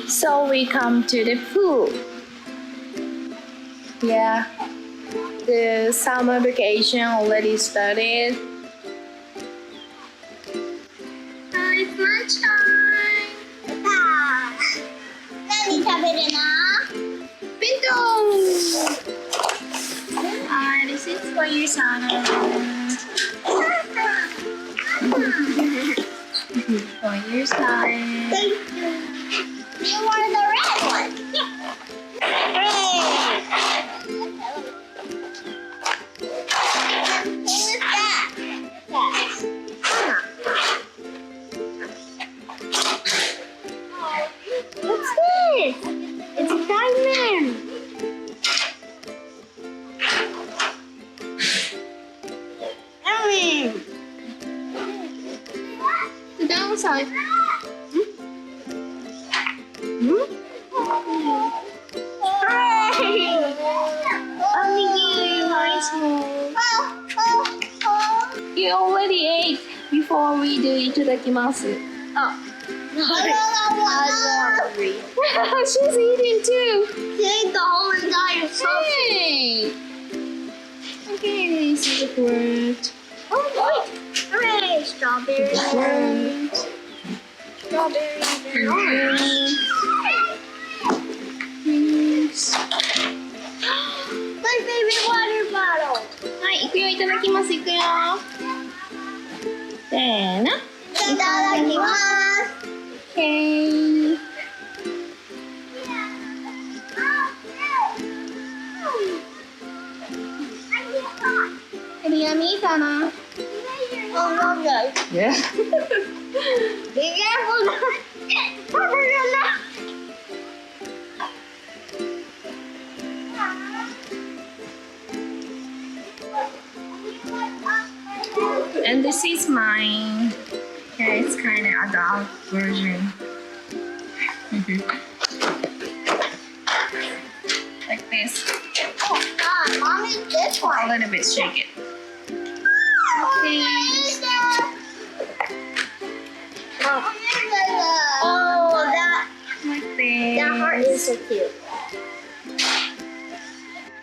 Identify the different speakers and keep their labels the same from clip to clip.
Speaker 1: So we come to the pool. Yeah, the summer vacation already started. for your salad. For your salad.
Speaker 2: Thank you. You wanted the red one. Hooray! What's that? What's this? It's a diamond.
Speaker 1: The downside. You already ate before we do itadakimasu. Oh. She's eating too.
Speaker 2: She ate the whole entire sausage.
Speaker 1: Hey. Okay, this is the fruit.
Speaker 2: Oh, look. Hooray! Strawberry.
Speaker 1: Fruit.
Speaker 2: Strawberry.
Speaker 1: Fruits.
Speaker 2: My favorite water bottle.
Speaker 1: はい、いくよ、いただきます、いくよ。せーの。
Speaker 2: いただきます。
Speaker 1: Okay. Pretty yummy, Sana.
Speaker 2: Oh, no, guys.
Speaker 1: Yeah.
Speaker 2: Be careful. Cover your mouth.
Speaker 1: And this is mine. Yeah, it's kind of adult version. Like this.
Speaker 2: Oh, God. Mom is this
Speaker 1: A
Speaker 2: one.
Speaker 1: little bit shake it.
Speaker 2: Okay. Oh, that
Speaker 1: Like this.
Speaker 2: heart is so cute.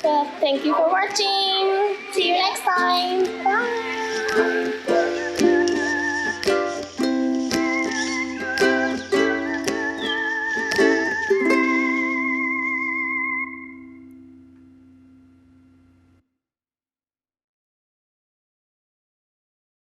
Speaker 1: So, thank you for watching. See you next time. Bye.